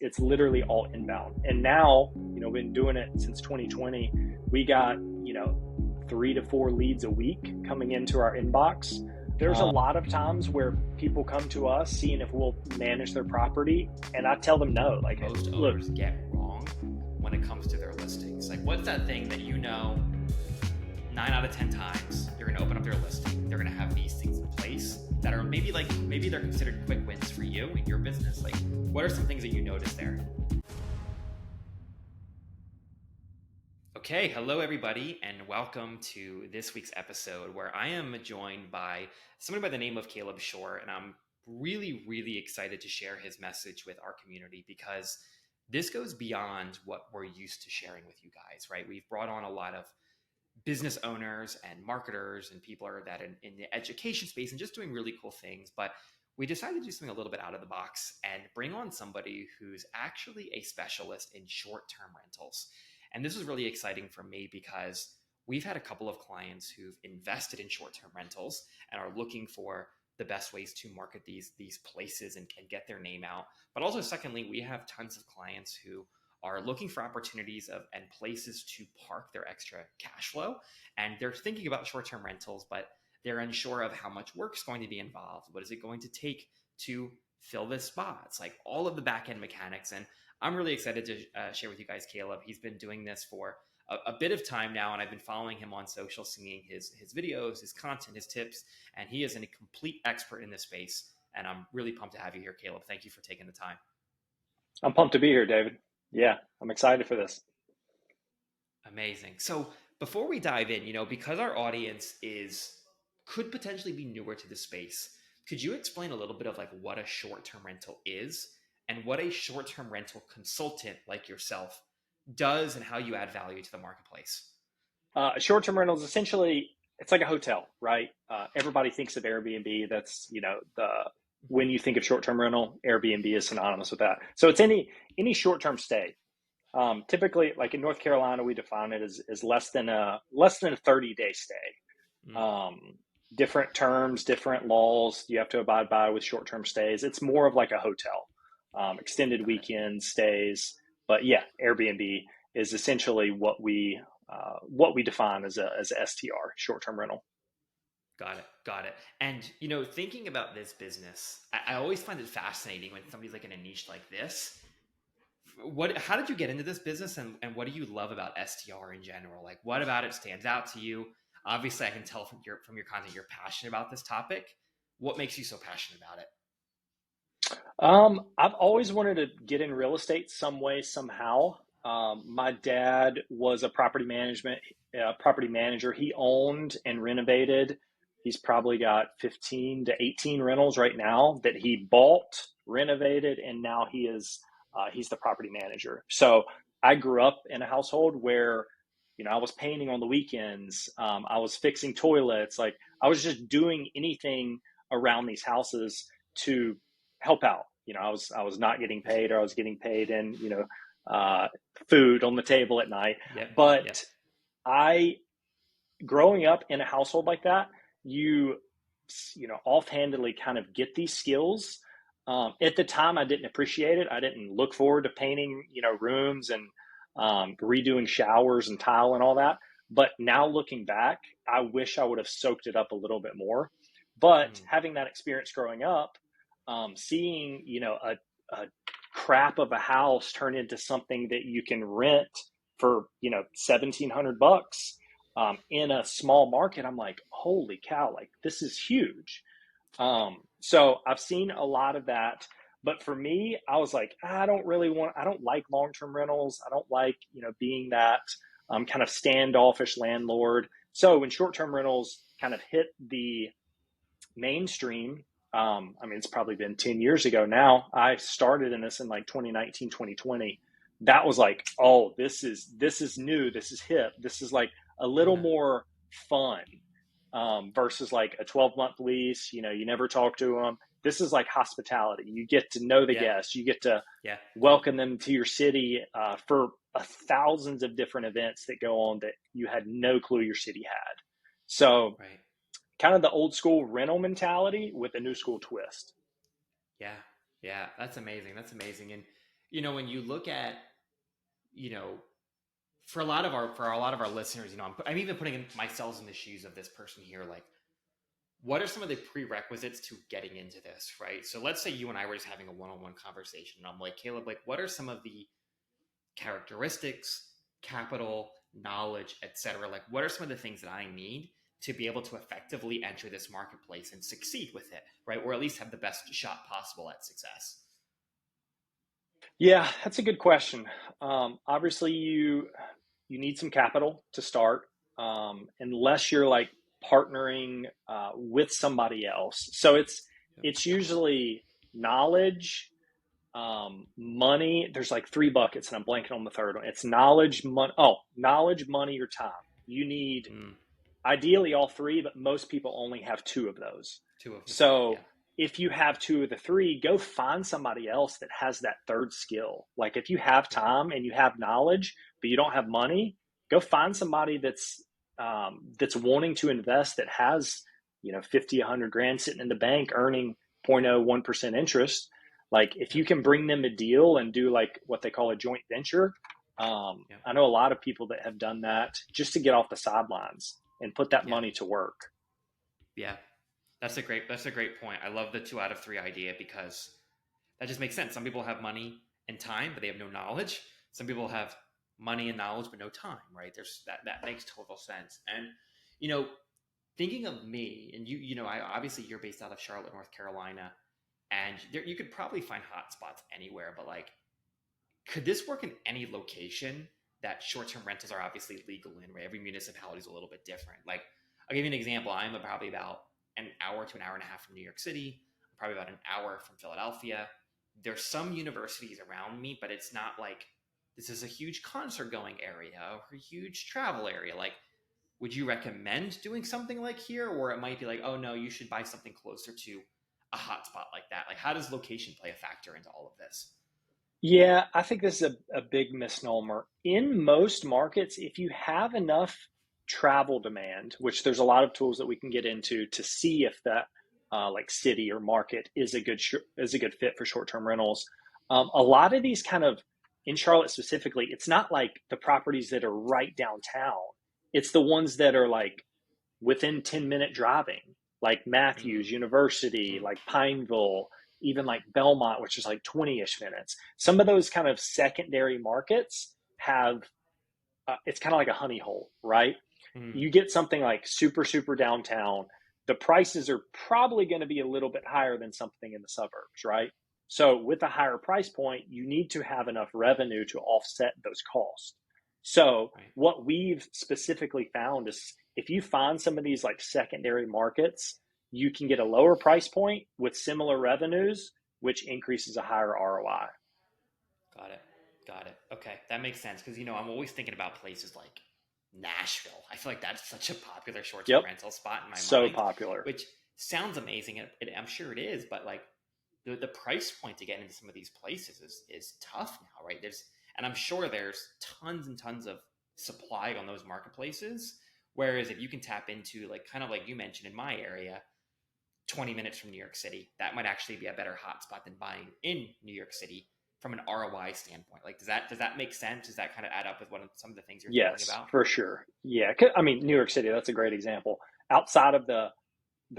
it's literally all inbound. And now, we've been doing it since 2020. We got, 3 to 4 leads a week coming into our inbox. There's a lot of times where people come to us seeing if we'll manage their property, and I tell them no. Like, most owners get wrong when it comes to their listings. Like, what's that thing that 9 out of 10 times you're gonna open up their listing, they're gonna have these things in place that are maybe they're considered quick wins for you in your business. Like, what are some things that you notice there? Okay, hello everybody, and welcome to this week's episode where I am joined by somebody by the name of Caleb Shore, and I'm really, really excited to share his message with our community because this goes beyond what we're used to sharing with you guys, right? We've brought on a lot of business owners and marketers and people are that in the education space and just doing really cool things, but we decided to do something a little bit out of the box and bring on somebody who's actually a specialist in short-term rentals. And this is really exciting for me because we've had a couple of clients who've invested in short-term rentals and are looking for the best ways to market these places and get their name out. But also, secondly, we have tons of clients who are looking for opportunities and places to park their extra cash flow. And they're thinking about short-term rentals, but they're unsure of how much work is going to be involved. What is it going to take to fill this spot? It's like all of the back-end mechanics. And I'm really excited to share with you guys Caleb. He's been doing this for a bit of time now, and I've been following him on social, seeing his videos, his content, his tips, and he is a complete expert in this space. And I'm really pumped to have you here, Caleb. Thank you for taking the time. I'm pumped to be here, David. Yeah, I'm excited for this. Amazing. So before we dive in, because our audience could potentially be newer to the space, could you explain a little bit of like what a short-term rental is and what a short-term rental consultant like yourself does and how you add value to the marketplace? Short-term rentals, essentially, it's like a hotel, right? Everybody thinks of Airbnb. That's, when you think of short-term rental, Airbnb is synonymous with that. So it's any short-term stay. Typically, like in North Carolina, we define it as less than a 30-day stay. Different terms, different laws you have to abide by with short-term stays. It's more of like a hotel, extended weekend stays. But yeah, Airbnb is essentially what we define as a STR, short-term rental. Got it. And, thinking about this business, I always find it fascinating when somebody's like in a niche like this. How did you get into this business and what do you love about STR in general? Like, what about it stands out to you? Obviously, I can tell from your content, you're passionate about this topic. What makes you so passionate about it? I've always wanted to get in real estate some way, somehow. My dad was a property manager. He owned and renovated. He's probably got 15 to 18 rentals right now that he bought, renovated, and now he's the property manager. So I grew up in a household where, I was painting on the weekends. I was fixing toilets. Like, I was just doing anything around these houses to help out. I was not getting paid, or I was getting paid in, food on the table at night. But growing up in a household like that, you offhandedly kind of get these skills. At the time, I didn't appreciate it. I didn't look forward to painting, rooms and redoing showers and tile and all that. But now looking back, I wish I would have soaked it up a little bit more. But having that experience growing up, seeing, a crap of a house turn into something that you can rent for, $1,700 in a small market, I'm like, holy cow, like this is huge. So I've seen a lot of that, but for me, I was like, I don't like long-term rentals. I don't like, being that kind of standoffish landlord. So when short-term rentals kind of hit the mainstream, it's probably been 10 years ago now. I started in this in like 2019, 2020. That was like, oh, this is new. This is hip. This is like a little more fun versus like a 12-month lease. You never talk to them. This is like hospitality. You get to know the guests. You get to welcome them to your city for thousands of different events that go on that you had no clue your city had. So kind of the old school rental mentality with a new school twist. Yeah. That's amazing. And when you look at, you know, for a lot of our listeners, I'm even putting myself in the shoes of this person here. Like, what are some of the prerequisites to getting into this, right? So let's say you and I were just having a one-on-one conversation, and I'm like, Caleb, like, what are some of the characteristics, capital, knowledge, etc.? Like, what are some of the things that I need to be able to effectively enter this marketplace and succeed with it, right? Or at least have the best shot possible at success. Yeah, that's a good question. Obviously, you need some capital to start, unless you're like partnering with somebody else. So Yep. it's usually knowledge, money. There's like three buckets, and I'm blanking on the third one. It's knowledge, money. Oh, knowledge, money, or time. You need Mm, ideally all three, but most people only have two of those. two of the three, yeah. So if you have two of the three, go find somebody else that has that third skill. Like if you have Yep. time and you have knowledge, but you don't have money, go find somebody that's wanting to invest, that has 50, 100 grand sitting in the bank earning 0.01% interest. Like if Yep. you can bring them a deal and do like what they call a joint venture, Yep. I know a lot of people that have done that just to get off the sidelines and put that Yeah. money to work. Yeah. That's a great point. I love the 2 out of 3 idea because that just makes sense. Some people have money and time, but they have no knowledge. Some people have money and knowledge, but no time, right? That makes total sense. And, you know, thinking of me and I obviously you're based out of Charlotte, North Carolina, and you could probably find hotspots anywhere, but like, could this work in any location that short-term rentals are obviously legal in, right? Every municipality is a little bit different. Like, I'll give you an example. I'm probably about an hour to an hour and a half from New York City. I'm probably about an hour from Philadelphia. There's some universities around me, but it's not like this is a huge concert going area or a huge travel area. Like, would you recommend doing something like here? Or it might be like, oh no, you should buy something closer to a hotspot like that. Like, how does location play a factor into all of this? Yeah, I think this is a big misnomer. In most markets, if you have enough travel demand, which there's a lot of tools that we can get into to see if that like city or market is is a good fit for short-term rentals. A lot of these kind of in Charlotte specifically, it's not like the properties that are right downtown. It's the ones that are like within 10-minute driving, like Mm, Matthews University, mm, like Pineville, even like Belmont, which is like 20-ish minutes. Some of those kind of secondary markets have, it's kind of like a honey hole, right? mm. You get something like super, super downtown, the prices are probably going to be a little bit higher than something in the suburbs, right? So with a higher price point, you need to have enough revenue to offset those costs. So Right. what we've specifically found is if you find some of these like secondary markets, you can get a lower price point with similar revenues, which increases a higher ROI. Got it. Got it. Okay, that makes sense because I'm always thinking about places like Nashville. I feel like that's such a popular short-term Yep. rental spot in my So mind, popular. which sounds amazing. I'm sure it is, but like the price point to get into some of these places is tough now, right? And I'm sure there's tons and tons of supply on those marketplaces. Whereas if you can tap into like kind of like you mentioned in my area, 20 minutes from New York City, that might actually be a better hotspot than buying in New York City from an ROI standpoint. Like, does that make sense? Does that kind of add up with some of the things you're thinking Yes, about? for sure. Yeah. I mean, New York City, that's a great example. Outside of the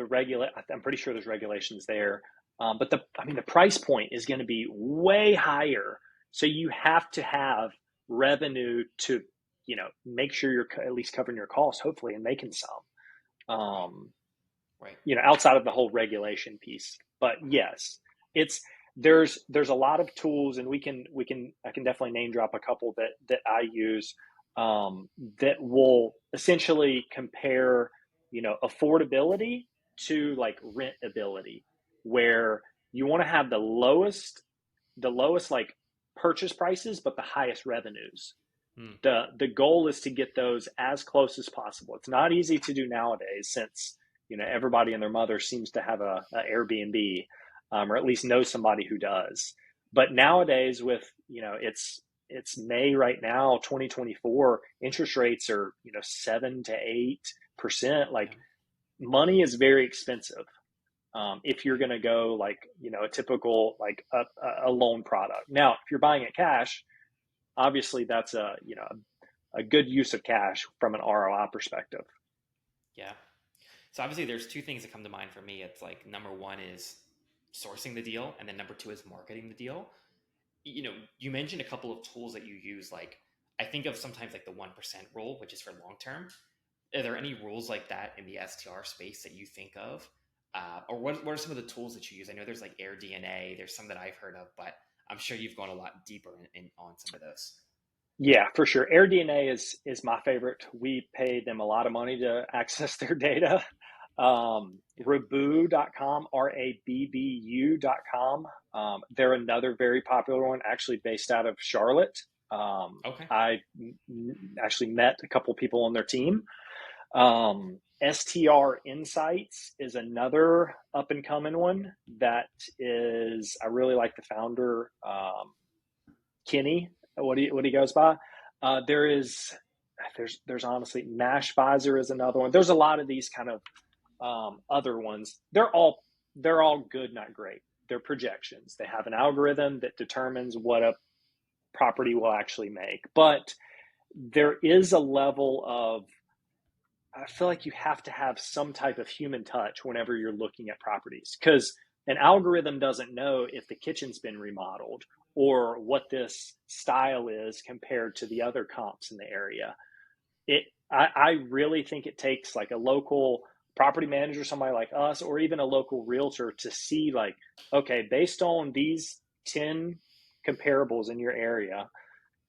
regulate, I'm pretty sure there's regulations there. But I mean, the price point is going to be way higher. So you have to have revenue to, make sure you're at least covering your costs, hopefully, and making some, Right. um, Right. outside of the whole regulation piece. But yes, it's, there's a lot of tools, and I can definitely name drop a couple that I use, that will essentially compare, affordability to like rentability, where you want to have the lowest like purchase prices, but the highest revenues. Hmm. The goal is to get those as close as possible. It's not easy to do nowadays, since everybody and their mother seems to have a Airbnb, or at least know somebody who does. But nowadays, with it's May right now, 2024, interest rates are 7 to 8%. Yeah. Like money is very expensive. if you're going to go like, a typical, like a loan product. Now, if you're buying it cash, obviously that's a good use of cash from an ROI perspective. Yeah. So obviously there's two things that come to mind for me. It's like number one is sourcing the deal, and then number two is marketing the deal. You mentioned a couple of tools that you use. Like I think of sometimes like the 1% rule, which is for long term. Are there any rules like that in the STR space that you think of? Or what are some of the tools that you use? I know there's like AirDNA, there's some that I've heard of, but I'm sure you've gone a lot deeper on some of those. Yeah, for sure. AirDNA is my favorite. We paid them a lot of money to access their data. Yeah. Rabbu.com, Rabbu.com. They're another very popular one, actually based out of Charlotte. Okay. I actually met a couple people on their team. STR Insights is another up and coming one that is, I really like the founder, Kenny, what he goes by. There's honestly Mashvisor is another one. There's a lot of these kind of other ones. They're all good, not great. They're projections. They have an algorithm that determines what a property will actually make. But there is a level of, I feel like you have to have some type of human touch whenever you're looking at properties, because an algorithm doesn't know if the kitchen's been remodeled or what this style is compared to the other comps in the area. I really think it takes like a local property manager, somebody like us, or even a local realtor to see like, okay, based on these 10 comparables in your area,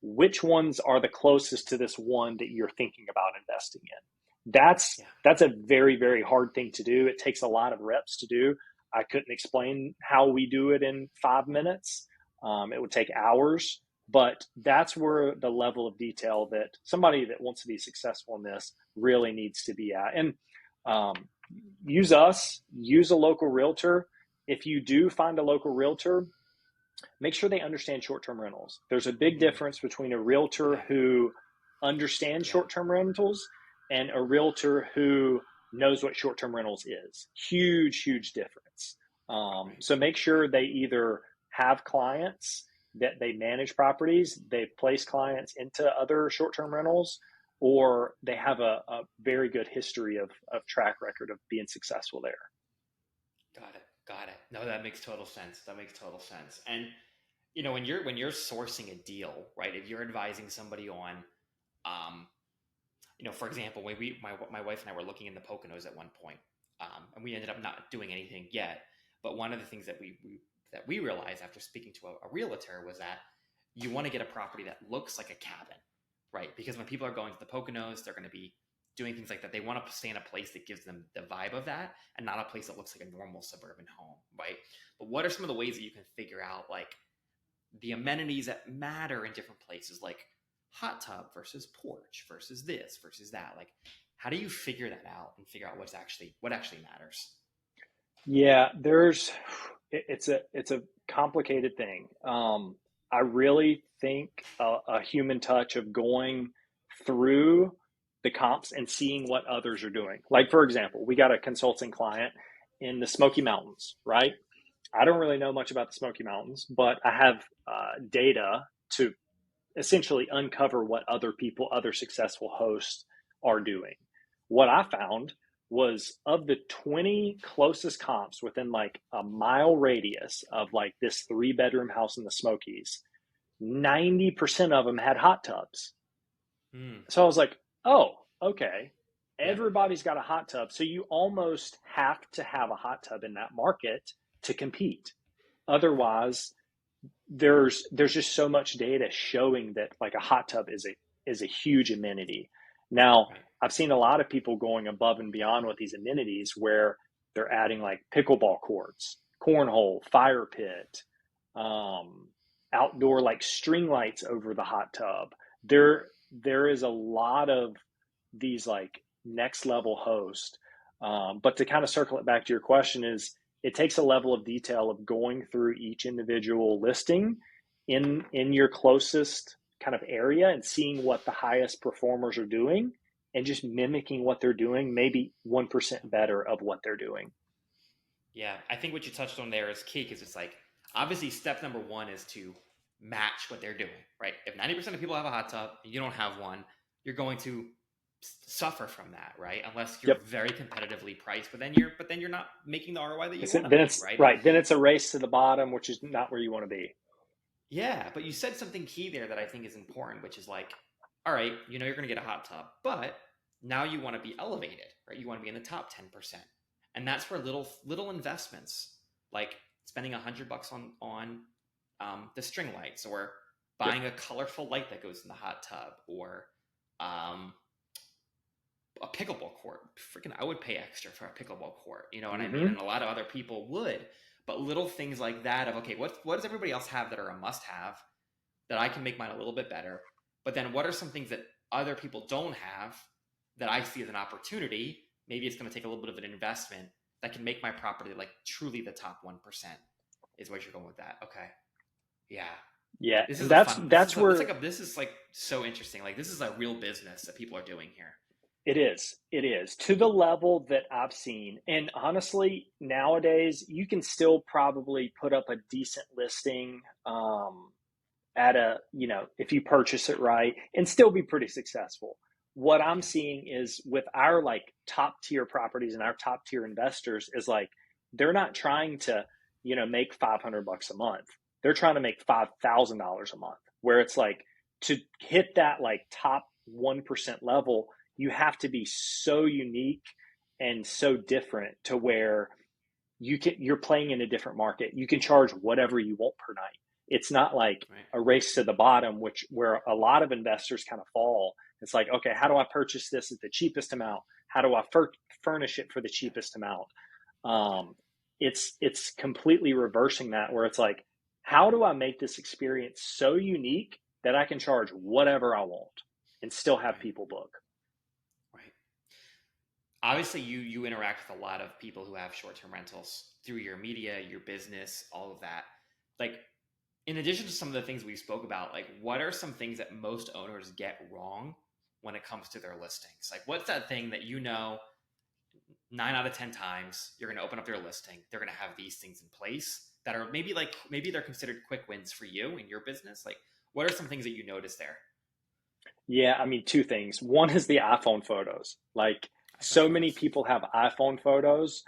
which ones are the closest to this one that you're thinking about investing in. Yeah. That's a very, very hard thing to do. It takes a lot of reps to do. I couldn't explain how we do it in 5 minutes. It would take hours, but that's where the level of detail that somebody that wants to be successful in this really needs to be at. And um, use us, use a local realtor. If you do find a local realtor, make sure they understand short-term rentals. There's a big Mm. difference between a realtor Yeah. who understands Yeah. short-term rentals and a realtor who knows what short-term rentals is. Huge, huge difference. Right. So make sure they either have clients that they manage properties, they place clients into other short-term rentals, or they have a very good history of track record of being successful there. Got it. Got it. No, that makes total sense. That makes total sense. And when you're sourcing a deal, right? If you're advising somebody on, um, for example, when my wife and I were looking in the Poconos at one point, and we ended up not doing anything yet. But one of the things that we realized after speaking to a realtor was that you want to get a property that looks like a cabin, right? Because when people are going to the Poconos, they're going to be doing things like that. They want to stay in a place that gives them the vibe of that, and not a place that looks like a normal suburban home, right? But what are some of the ways that you can figure out like the amenities that matter in different places, like hot tub versus porch versus this versus that? Like, how do you figure that out and figure out what actually matters? Yeah, it's a complicated thing. I really think a human touch of going through the comps and seeing what others are doing. Like for example, we got a consulting client in the Smoky Mountains, right? I don't really know much about the Smoky Mountains, but I have data to essentially uncover what other successful hosts are doing. What I found was of the 20 closest comps within like a mile radius of like this 3-bedroom house in the Smokies, 90% of them had hot tubs. Hmm. So I was like, oh, okay. Yeah. Everybody's got a hot tub. So you almost have to have a hot tub in that market to compete. Right. Otherwise, there's just so much data showing that like a hot tub is a huge amenity. Now, Right. I've seen a lot of people going above and beyond with these amenities where they're adding like pickleball courts, cornhole, fire pit, um, outdoor like string lights over the hot tub. There is a lot of these like next level hosts. But to kind of circle it back to your question is it takes a level of detail of going through each individual listing in your closest kind of area and seeing what the highest performers are doing and just mimicking what they're doing, maybe 1% better of what they're doing. Yeah, I think what you touched on there is key because it's like obviously step number one is to match what they're doing, right? If 90% of people have a hot tub and you don't have one, you're going to suffer from that, right? Unless you're Yep. very competitively priced, but then you're not making the ROI that you want to Then make, it's right? And right. Then it's a race to the bottom, which is not where you want to be. yeah, but you said something key there that I think is important, which is like, all right, you know you're going to get a hot tub, but now you want to be elevated, right? You want to be in the top 10%. And that's where little investments like spending $100 on the string lights or Yep. buying a colorful light that goes in the hot tub or um, a pickleball court. Freaking, I would pay extra for a pickleball court. You know what I mean? Mm-hmm. And a lot of other people would. But little things like that of okay, what does everybody else have that are a must have that I can make mine a little bit better? But then what are some things that other people don't have that I see as an opportunity? Maybe it's going to take a little bit of an investment that can make my property like truly the top 1%. Is what you're going with that? Okay, yeah. Yeah, This and is a fun. This is that's a, it's like where a. This is like so interesting. Like this is a real business that people are doing here. it is. It is to the level that I've seen. And honestly, nowadays, you can still probably put up a decent listing at a, if you purchase it right and still be pretty successful. What I'm Yeah. seeing is with our like top tier properties and our top tier investors is like, they're not trying to, make $500 a month. They're trying to make $5,000 a month, where it's like to hit that like top 1% level, you have to be so unique and so different to where you're playing in a different market. You can charge whatever you want per night. It's not like Right. a race to the bottom, which where a lot of investors kind of fall. It's like, okay, how do I purchase this at the cheapest amount? How do I furnish it for the Yeah. cheapest amount? Yeah. It's completely reversing that, where it's like, how do I make this experience so unique that I can charge whatever I want and still have Right. people book? Right. Obviously, you interact with a lot of people who have short term rentals through your media, your business, all of that. Like, in addition to some of the things we spoke about, like, what are some things that most owners get wrong when it comes to their listings? Like, what's that thing that 9 out of 10 times you're going to open up their listing, they're going to have these things in place that are maybe they're considered quick wins for you in your business. Like, what are some things that you notice there? Yeah, I mean, two things. One is the iPhone photos. Like, iPhone so many photos. people have iPhone photos,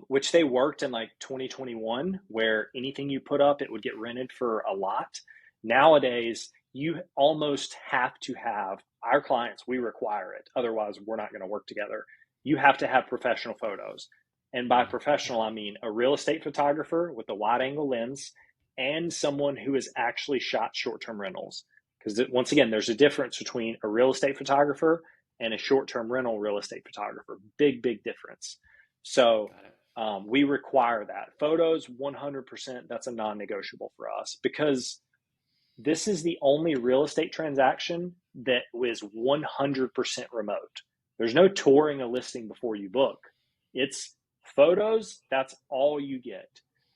which they worked in like 2021, where anything you put up, it would get rented for a lot. Nowadays, you almost have to have our clients, we require it. Otherwise, we're not going to work together. You have to have professional photos. And by Yeah. professional, I mean a real estate photographer with a wide angle lens and someone who has actually shot short term rentals, because once again, there's a difference between a real estate photographer and a short-term rental real estate photographer. Big difference. So Got it. we require that. Photos, 100%, that's a non-negotiable for us, because this is the only real estate transaction that was 100% remote. There's no touring a listing before you book. It's photos, that's all you get.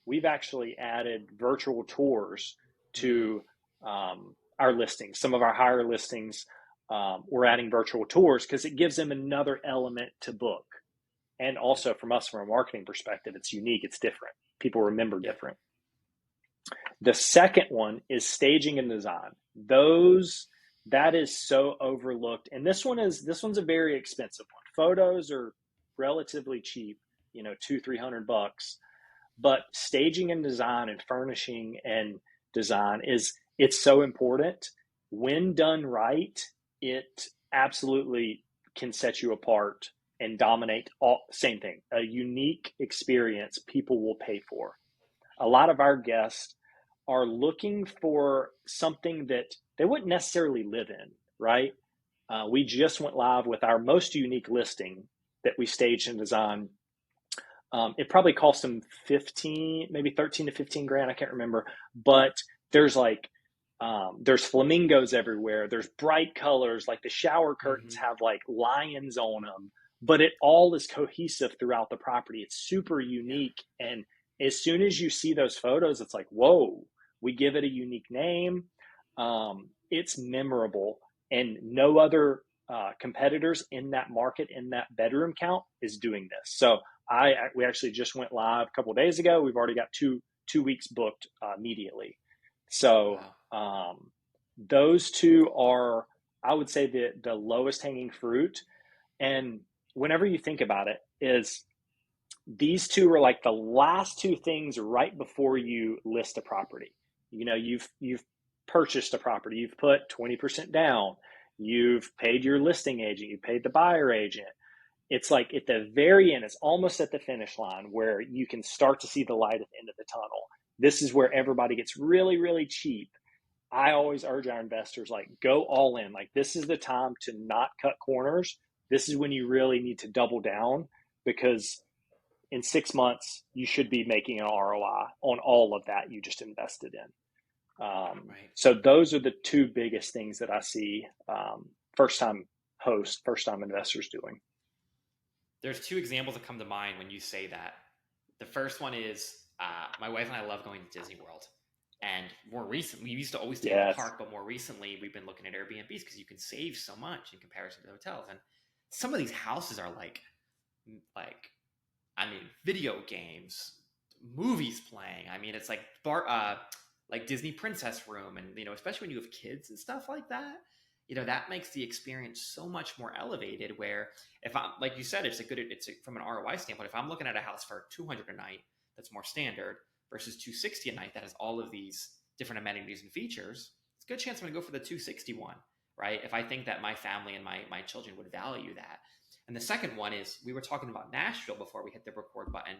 We've actually added virtual tours Mm, to our listings. Some of our higher listings, we're adding virtual tours because it gives them another element to book. And yeah. also from us, from a marketing perspective, it's unique, it's different. People remember Yeah. different. The second one is staging and design. Those that is so overlooked. And this one's a very expensive one. Photos are relatively cheap, 200-300 bucks. But staging and design and furnishing and design it's so important. When done right, it absolutely can set you apart and dominate. All same thing, a unique experience people will pay for. A lot of our guests are looking for something that they wouldn't necessarily live in, right? We just went live with our most unique listing that we staged and designed. It probably cost them 15, maybe 13 to 15 grand. I can't remember, but there's like, there's flamingos everywhere. There's bright colors, like the shower curtains Mm-hmm. have like lions on them, but it all is cohesive throughout the property. It's super Yeah. unique. And as soon as you see those photos, it's like, whoa, we give it a unique name. It's memorable, and no other competitors in that market, in that bedroom count, is doing this. So We actually just went live a couple of days ago. We've already got two weeks booked immediately. So Wow. those two are, I would say, the lowest hanging fruit. And whenever you think about it, is these two are like the last two things right before you list a property. You've purchased a property, you've put 20% down, you've paid your listing agent, you paid the buyer agent. It's like at the very end, it's almost at the finish line where you can start to see the light at the end of the tunnel. This is where everybody gets really, really cheap. I always urge our investors, like, go all in. Like, this is the time to not cut corners. This is when you really need to double down, because in 6 months you should be making an ROI on all of that you just invested in. Right. So those are the two biggest things that I see first time investors doing. There's two examples that come to mind when you say that. The first one is my wife and I love going to Disney World. And more recently, we used to always stay in the Yes. park, but more recently, we've been looking at Airbnbs because you can save so much in comparison to hotels. And some of these houses are like, I mean, video games, movies playing. I mean, it's like Disney Princess Room, and especially when you have kids and stuff like that. That makes the experience so much more elevated. Where if I'm, like you said, from an ROI standpoint. If I'm looking at a house for 200 a night, that's more standard, versus 260 a night that has all of these different amenities and features, it's a good chance I'm going to go for the 261, right? If I think that my family and my children would value that. And the second one is, we were talking about Nashville before we hit the record button,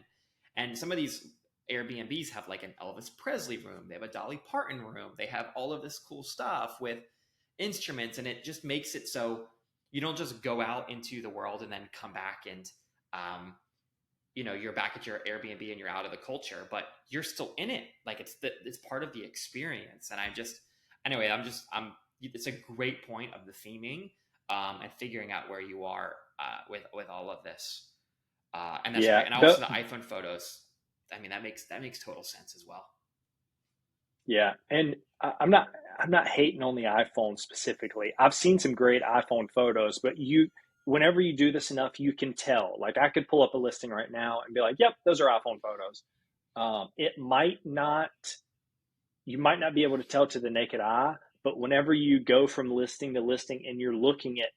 and some of these Airbnbs have like an Elvis Presley room, they have a Dolly Parton room, they have all of this cool stuff with instruments, and it just makes it so you don't just go out into the world and then come back and you're back at your Airbnb and you're out of the culture, but you're still in it. Like it's part of the experience. And it's a great point of the theming and figuring out where you are with all of this. And that's Yeah. great. And also the iPhone photos. I mean, that makes total sense as well. Yeah. And I'm not hating on the iPhone specifically. I've seen some great iPhone photos, but whenever you do this enough, you can tell. Like, I could pull up a listing right now and be like, yep, those are iPhone photos. You might not be able to tell to the naked eye, but whenever you go from listing to listing and you're looking at,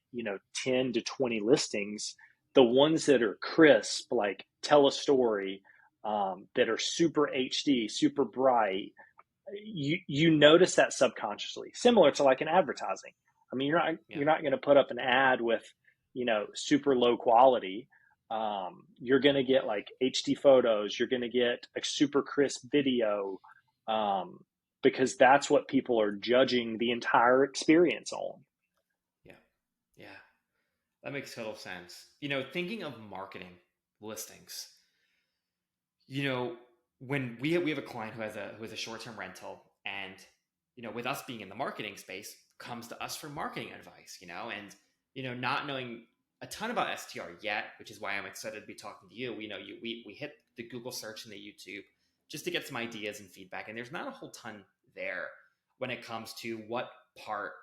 10 to 20 listings, the ones that are crisp, like tell a story, that are super HD, super bright, you notice that subconsciously, similar to like an advertising. I mean, you're not going to put up an ad with, super low quality. You're going to get like HD photos. You're going to get a super crisp video, because that's what people are judging the entire experience on. Yeah. Yeah. That makes total sense. Thinking of marketing listings, when we have a client who has a short-term rental, and with us being in the marketing space, comes to us for marketing advice, and not knowing a ton about STR yet, which is why I'm excited to be talking to you. We hit the Google search and the YouTube just to get some ideas and feedback, and there's not a whole ton there when it comes to what part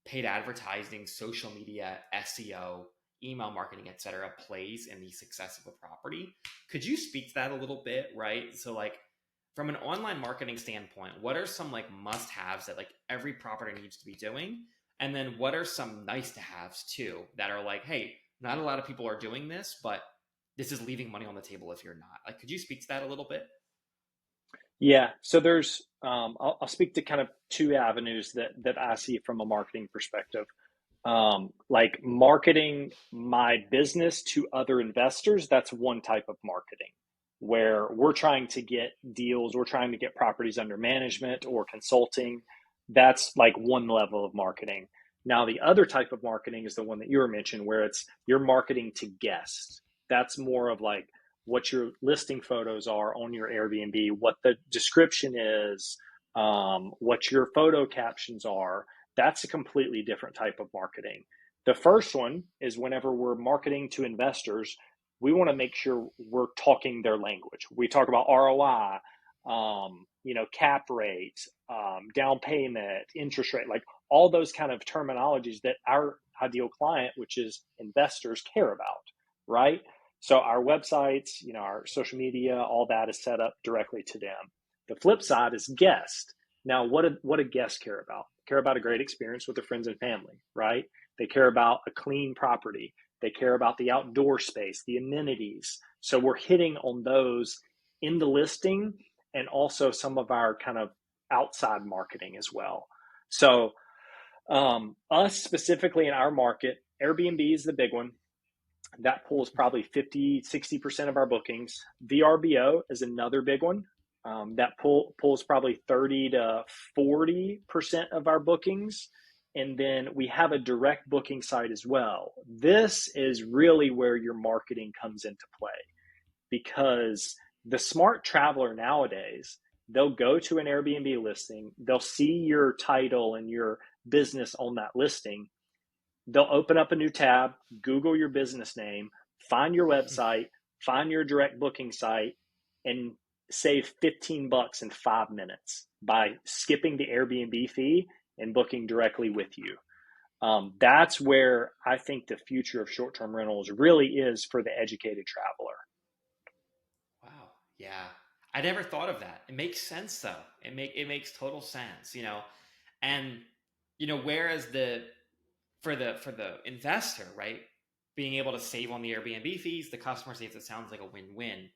paid advertising, social media, SEO, email marketing, etc., plays in the success of a property. Could you speak to that a little bit, right? So, like, from an online marketing standpoint, what are some like must-haves that like every property needs to be doing? And then what are some nice-to-haves too that are like, hey, not a lot of people are doing this, but this is leaving money on the table if you're not. Like, could you speak to that a little bit? Yeah. So there's, I'll speak to kind of two avenues that I see from a marketing perspective. Like, marketing my business to other investors, that's one type of marketing where we're trying to get deals, we're trying to get properties under management or consulting. That's like one level of marketing. Now, the other type of marketing is the one that you were mentioning, where it's you're marketing to guests. That's more of like what your listing photos are on your Airbnb, what the description is, what your photo captions are. That's a completely different type of marketing. The first one is whenever we're marketing to investors, we want to make sure we're talking their language. We talk about ROI, cap rate, down payment, interest rate, like all those kind of terminologies that our ideal client, which is investors, care about, right? So our websites, our social media, all that is set up directly to them. The flip side is guest. Now, what do guests care about? Care about a great experience with their friends and family, right? They care about a clean property. They care about the outdoor space, the amenities. So we're hitting on those in the listing, and also some of our kind of outside marketing as well. So us specifically in our market, Airbnb is the big one. That pulls probably 50-60% of our bookings. VRBO is another big one. That pulls probably 30-40% of our bookings. And then we have a direct booking site as well. This is really where your marketing comes into play, because the smart traveler nowadays, they'll go to an Airbnb listing, they'll see your title and your business on that listing. They'll open up a new tab, Google your business name, find your website, find your direct booking site, and save $15 in 5 minutes by skipping the Airbnb fee and booking directly with you. That's where I think the future of short-term rentals really is for the educated traveler. Wow. Yeah. I never thought of that. It makes sense though. It makes total sense, And whereas the for the investor, right, being able to save on the Airbnb fees, the customer saves, it sounds like a win-win.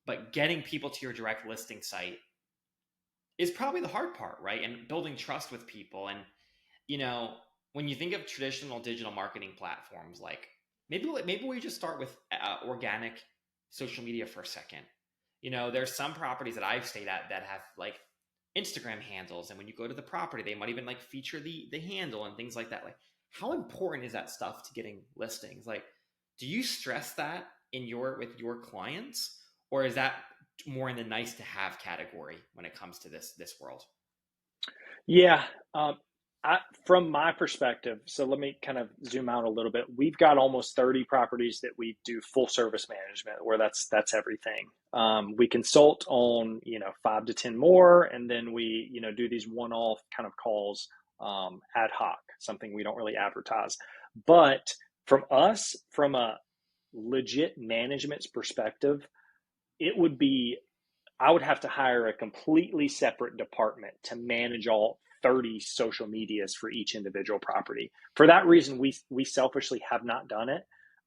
But getting people to your direct listing site is probably the hard part, right? And building trust with people. And when you think of traditional digital marketing platforms, like maybe we just start with organic social media for a second. There's some properties that I've stayed at that have like Instagram handles, and when you go to the property, they might even like feature the handle and things like that. Like, how important is that stuff to getting listings? Like, do you stress that with your clients, or is that more in the nice to have category when it comes to this world? Yeah. From my perspective, so let me kind of zoom out a little bit. We've got almost 30 properties that we do full service management, where that's everything. We consult on 5 to 10 more, and then we do these one-off kind of calls, ad hoc, something we don't really advertise. But from a legit management's perspective, it would be, I would have to hire a completely separate department to manage all 30 social medias for each individual property. For that reason, we selfishly have not done it.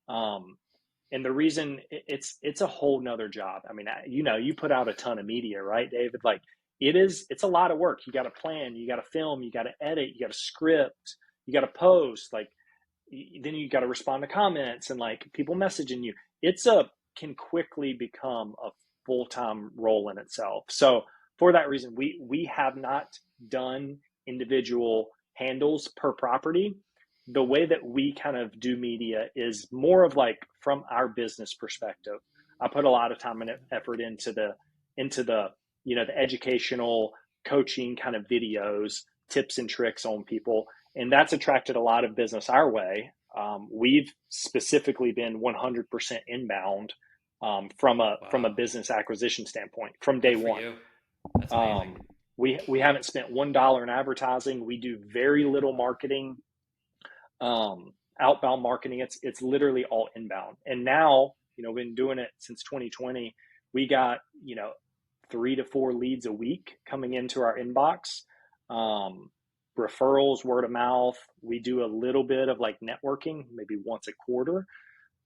And the reason, it's a whole nother job. I mean, you put out a ton of media, right, David? Like, it's a lot of work. You got to plan, you got to film, you got to edit, you got to script, you got to post, like, then you got to respond to comments and like people messaging you. Can quickly become a full-time role in itself. So for that reason, we have not done individual handles per property. The way that we kind of do media is more of like from our business perspective. I put a lot of time and effort into the the educational coaching kind of videos, tips and tricks on people, and that's attracted a lot of business our way. We've specifically been 100% inbound, from a Wow. business acquisition standpoint from day Good for one. you. That's amazing. We haven't spent $1 in advertising. We do very little marketing, outbound marketing. It's literally all inbound. And now, we've been doing it since 2020. We got 3 to 4 leads a week coming into our inbox. Referrals, word of mouth. We do a little bit of like networking, maybe once a quarter.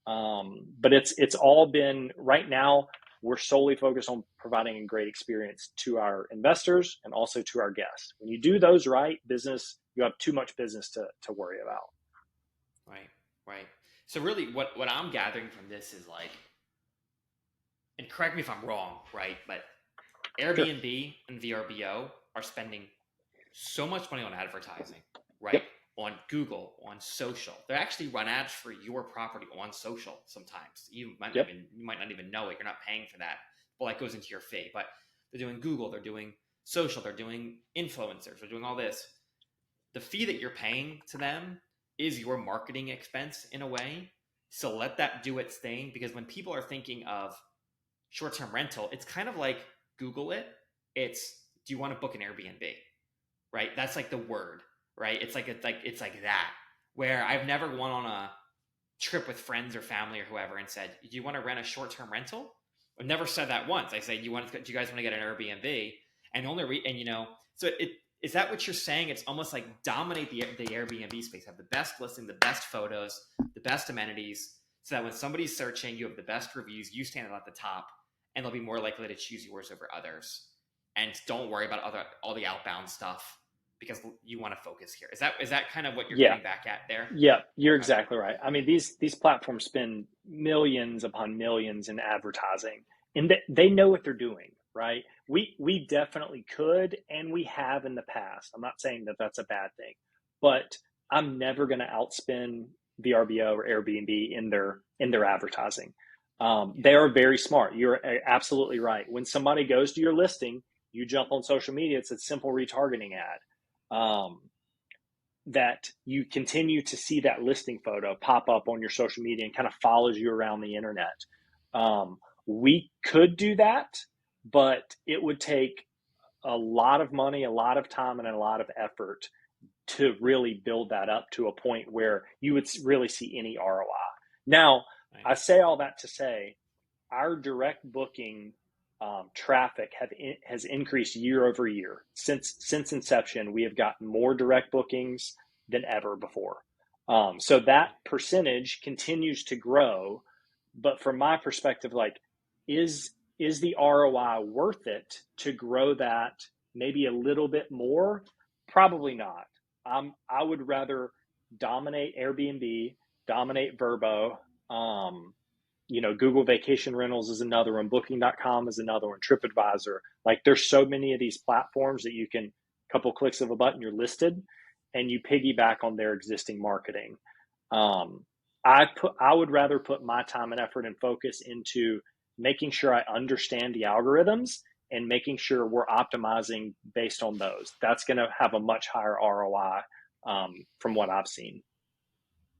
But it's all been, right now, we're solely focused on providing a great experience to our investors and also to our guests. When you do those right, you have too much business to worry about. Right. Right. So really what I'm gathering from this is like, and correct me if I'm wrong, right? But Sure. Airbnb and VRBO are spending so much money on advertising, right? Yep. On Google, on social. They actually run ads for your property on social sometimes. Yep. You might not even know it. You're not paying for that. Well, that goes into your fee. But they're doing Google, they're doing social, they're doing influencers, they're doing all this. The fee that you're paying to them is your marketing expense in a way. So let that do its thing, because when people are thinking of short-term rental, it's kind of like Google it. It's, do you want to book an Airbnb? Right? That's like the word, right? It's like that. Where I've never gone on trip with friends or family or whoever and said, "Do you want to rent a short-term rental?" I've never said that once. I say, "Do you guys want to get an Airbnb?" And so it is that what you're saying? It's almost like dominate the Airbnb space, have the best listing, the best photos, the best amenities, so that when somebody's searching, you have the best reviews, you stand at the top, and they'll be more likely to choose yours over others. And don't worry about all the outbound stuff because you want to focus here. Is that kind of what you're Yeah. getting back at there? Yeah, you're Okay. exactly right. I mean, these platforms spend millions upon millions in advertising, and they know what they're doing, right? We definitely could, and we have in the past. I'm not saying that that's a bad thing, but I'm never going to outspend VRBO or Airbnb in their advertising. Yeah. They are very smart. You're absolutely right. When somebody goes to your listing, you jump on social media. It's a simple retargeting ad. That you continue to see that listing photo pop up on your social media and kind of follows you around the internet. We could do that, but it would take a lot of money, a lot of time, and a lot of effort to really build that up to a point where you would really see any ROI. Now, Right. I say all that to say our direct booking traffic has increased year over year since inception. We have gotten more direct bookings than ever before. So that Right. percentage continues to grow. But from my perspective, like, is is the ROI worth it to grow that maybe a little bit more? Probably not. I would rather dominate Airbnb, dominate Verbo. Google Vacation Rentals is another one. Booking.com is another one. TripAdvisor. Like, there's so many of these platforms that you can, couple clicks of a button, you're listed, and you piggyback on their existing marketing. Um, I would rather put my time and effort and focus into making sure I understand the algorithms and making sure we're optimizing based on those. That's going to have a much higher ROI from what I've seen.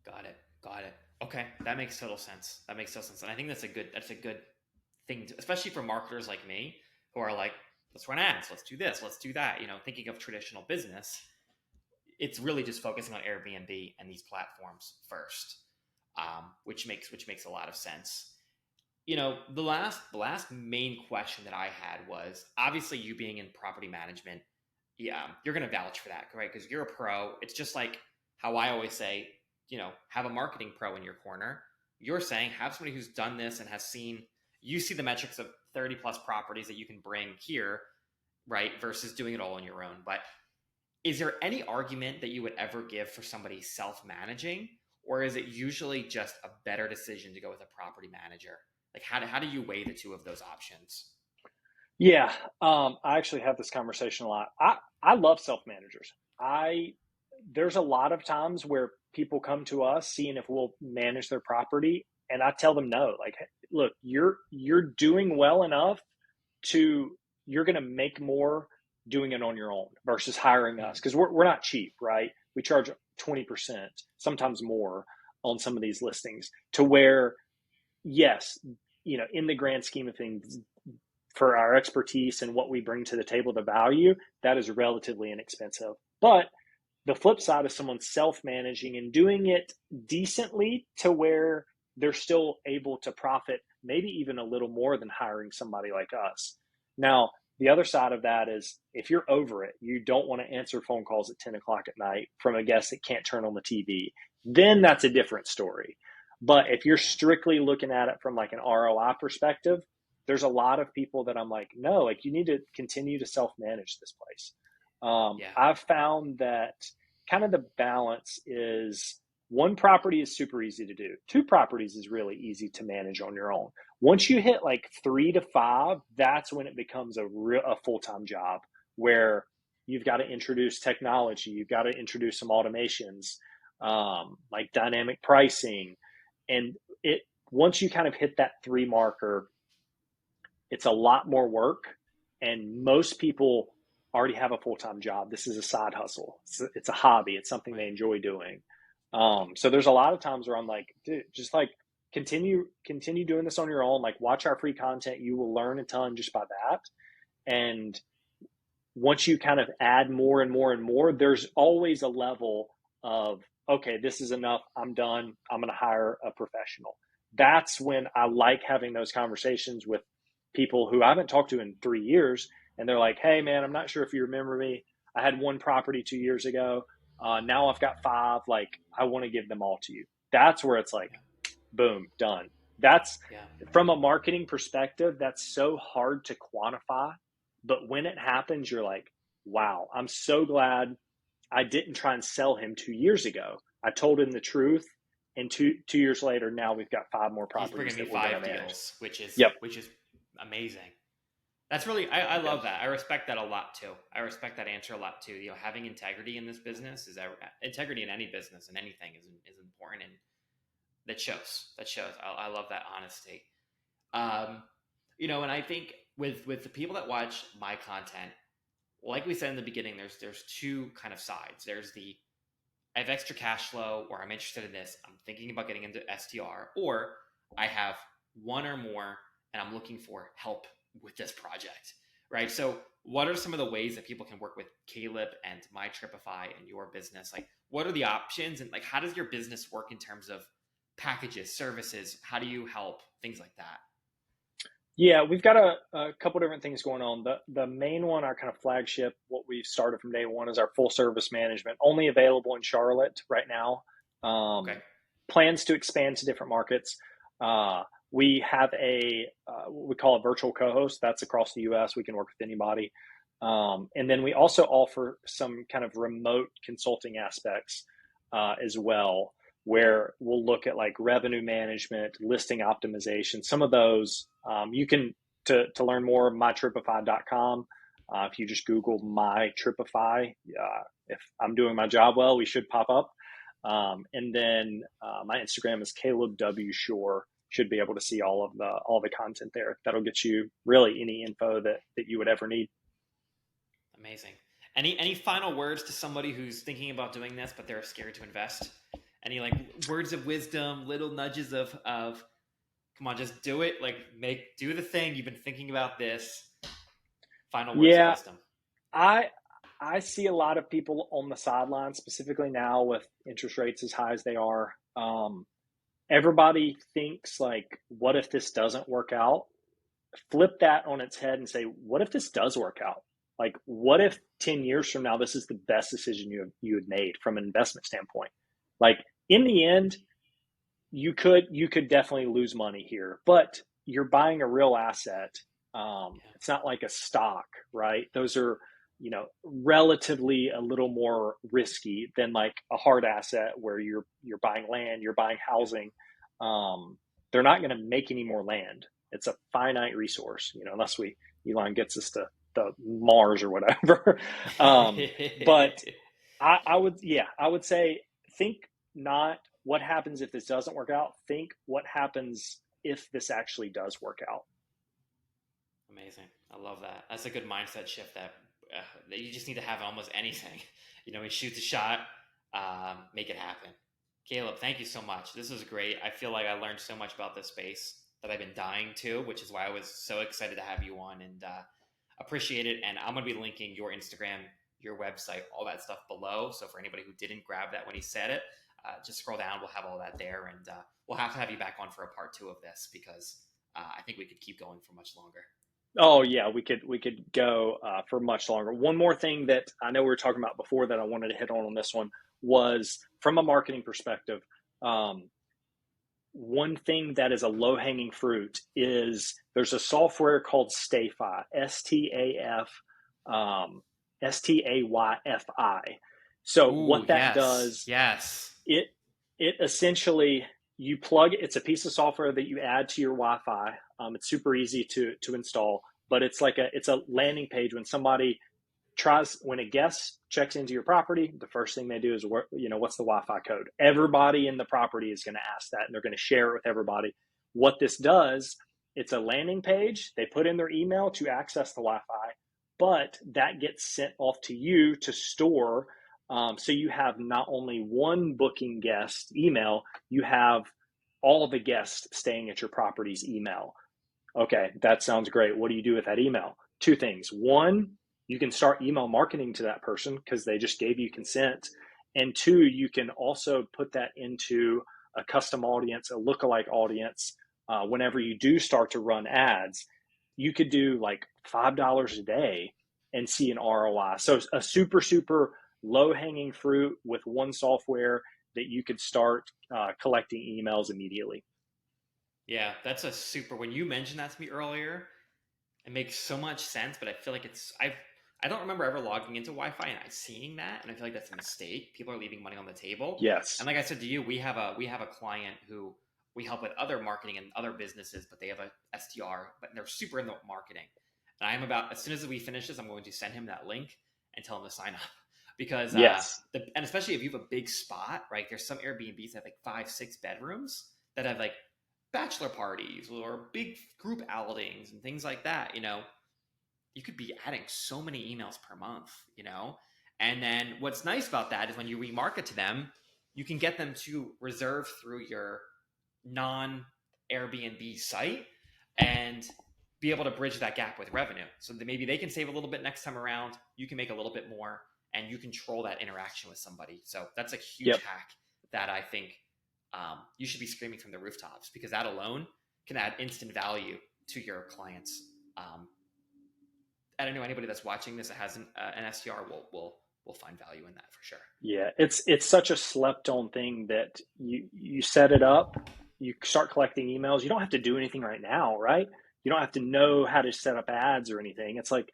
Got it. Got it. Okay, that makes total sense. That makes total sense, and I think that's a good thing, especially for marketers like me who are like, let's run ads, let's do this, let's do that. Thinking of traditional business, it's really just focusing on Airbnb and these platforms first, which makes a lot of sense. The last main question that I had was obviously you being in property management. Yeah, you're going to vouch for that, right? Because you're a pro. It's just like how I always say, have a marketing pro in your corner. You're saying have somebody who's done this and has seen, you see the metrics of 30 plus properties that you can bring here, right? Versus doing it all on your own. But is there any argument that you would ever give for somebody self managing? Or is it usually just a better decision to go with a property manager? Like, how do you weigh the two of those options? Yeah, I actually have this conversation a lot. I love self managers. I There's a lot of times where people come to us seeing if we'll manage their property, and I tell them no. Like, "Hey, look, you're doing well enough to you're going to make more doing it on your own versus hiring us Mm, because we're not cheap, right? We charge 20%, sometimes more on some of these listings to where yes, in the grand scheme of things, for our expertise and what we bring to the table, the value, that is relatively inexpensive. But the flip side is someone self-managing and doing it decently to where they're still able to profit maybe even a little more than hiring somebody like us. Now, the other side of that is if you're over it, you don't want to answer phone calls at 10 o'clock at night from a guest that can't turn on the TV, then that's a different story. But if you're yeah, strictly looking at it from like an ROI perspective, there's a lot of people that I'm like, no, like you need to continue to self-manage this place. yeah, I've found that kind of the balance is one property is super easy to do. Two properties is really easy to manage on your own. Once you hit like 3 to 5, that's when it becomes a full-time job where you've got to introduce technology. You've got to introduce some automations, like dynamic pricing. And it once you kind of hit that 3 marker, it's a lot more work. And most people already have a full-time job. This is a side hustle. It's a hobby. It's something they right, enjoy doing. So there's a lot of times where I'm like, dude, just like continue doing this on your own. Like, watch our free content. You will learn a ton just by that. And once you kind of add more and more and more, there's always a level of, okay, this is enough. I'm done. I'm going to hire a professional. That's when I like having those conversations with people who I haven't talked to in 3 years. And they're like, hey, man, I'm not sure if you remember me. I had one property 2 years ago. Now I've got five. Like, I want to give them all to you. That's where it's like, Yeah. boom, done. That's Yeah. from a marketing perspective, that's so hard to quantify. But when it happens, you're like, wow, I'm so glad I didn't try and sell him 2 years ago. I told him the truth. And two years later, now we've got five more He's bringing properties me that we're going to five manage. deals, Yep. which is amazing. That's really, I Yep. love that. I respect that a lot too. I respect that answer a lot too. Having integrity in this business integrity in any business and anything is important, and that shows. That shows. I love that honesty. Um, and I think with the people that watch my content, like we said in the beginning, there's two kind of sides. There's the I have extra cash flow, or I'm interested in this. I'm thinking about getting into STR, or I have one or more and I'm looking for help with this project, right? So, what are some of the ways that people can work with Caleb and MyTripify and your business? Like, what are the options, and like, how does your business work in terms of packages, services? How do you help things like that? Yeah, we've got a couple different things going on. The main one, our kind of flagship, what we've started from day one, is our full service management, only available in Charlotte right now. Okay, Plans to expand to different markets. We have what we call a virtual co-host. That's across the U.S. We can work with anybody. And then we also offer some kind of remote consulting aspects as well, where we'll look at like revenue management, listing optimization, some of those. You can, to learn more, mytripify.com. If you just Google MyTripify, if I'm doing my job well, we should pop up. And then my Instagram is Caleb W. Shore. Should be able to see all the content there. That'll get you really any info that you would ever need. amazing. Any final words to somebody who's thinking about doing this but they're scared to invest? Any like words of wisdom, little nudges of come on, just do it. Like do the thing. You've been thinking about this. Final words of Yeah, wisdom. I I see a lot of people on the sidelines, specifically now with interest rates as high as they are. Everybody thinks like, what if this doesn't work out? Flip that on its head and say, what if this does work out? Like, what if 10 years from now, this is the best decision you had made from an investment standpoint? Like, in the end, you could definitely lose money here, but you're buying a real asset. Yeah. It's not like a stock, right? Those are, relatively a little more risky than like a hard asset where you're buying land, you're buying housing. They're not going to make any more land. It's a finite resource, unless Elon gets us to the Mars or whatever. But I would say, think not what happens if this doesn't work out. Think what happens if this actually does work out. Amazing. I love that. That's a good mindset shift that you just need to have almost anything. We shoot the shot, make it happen. Caleb, thank you so much. This was great. I feel like I learned so much about this space that I've been dying to, which is why I was so excited to have you on, and appreciate it. And I'm going to be linking your Instagram, your website, all that stuff below. So for anybody who didn't grab that when he said it, just scroll down. We'll have all that there. And we'll have to have you back on for a part 2 of this, because I think we could keep going for much longer. Oh yeah, we could go for much longer. One more thing that I know we were talking about before that I wanted to hit on this one was from a marketing perspective. Um, One thing that is a low hanging fruit is there's a software called Stayfi, STAYFI. So Ooh, what that yes, does, yes. it it essentially, it's a piece of software that you add to your Wi-Fi. It's super easy to install, but it's a landing page when a guest checks into your property. The first thing they do is, what's the Wi-Fi code? Everybody in the property is going to ask that, and they're going to share it with everybody. What this does, it's a landing page. They put in their email to access the Wi-Fi, but that gets sent off to you to store. So you have not only one booking guest email, you have all the guests staying at your property's email. Okay, that sounds great. What do you do with that email? Two things. One, you can start email marketing to that person because they just gave you consent. And two, you can also put that into a custom audience, a lookalike audience. Whenever you do start to run ads, you could do like $5 a day and see an ROI. So a super, super low hanging fruit with one software that you could start collecting emails immediately. Yeah, that's a super. When you mentioned that to me earlier, it makes so much sense. But I feel like I don't remember ever logging into Wi-Fi and seeing that, and I feel like that's a mistake. People are leaving money on the table. And Yes. like I said to you, we have a client who we help with other marketing and other businesses, but they have a SDR, but they're super in the marketing. And I'm about as soon as we finish this, I'm going to send him that link and tell him to sign up because Yes. and especially if you have a big spot, right? There's some Airbnbs that have like 5, 6 bedrooms that have like bachelor parties or big group outings and things like that. You could be adding so many emails per month. And then what's nice about that is when you remarket to them, you can get them to reserve through your non Airbnb site and be able to bridge that gap with revenue. So that maybe they can save a little bit next time around, you can make a little bit more, and you control that interaction with somebody. So that's a huge Yep. hack that I think you should be screaming from the rooftops, because that alone can add instant value to your clients. I don't know anybody that's watching this that has an SDR will find value in that for sure. Yeah, it's such a slept on thing that you set it up, you start collecting emails. You don't have to do anything right now, right? You don't have to know how to set up ads or anything. It's like,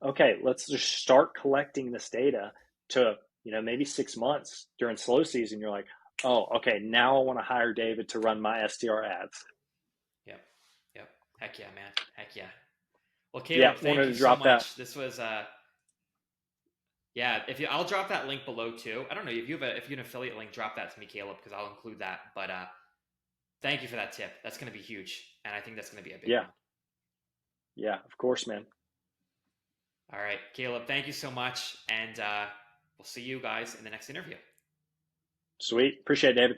okay, let's just start collecting this data to, maybe 6 months during slow season. You're like, oh, okay, now I want to hire David to run my SDR ads. Yep, yep. Heck yeah, man. Heck yeah. Well, Yeah, Caleb, wanted thank you to so drop that. much. This was yeah. I'll drop that link below too. I don't know if you have an affiliate link, drop that to me, Caleb, because I'll include that. But thank you for that tip. That's going to be huge, and I think that's going to be a big Yeah, one. yeah, of course, man. All right, Caleb, thank you so much, and we'll see you guys in the next interview. Sweet. Appreciate it, David.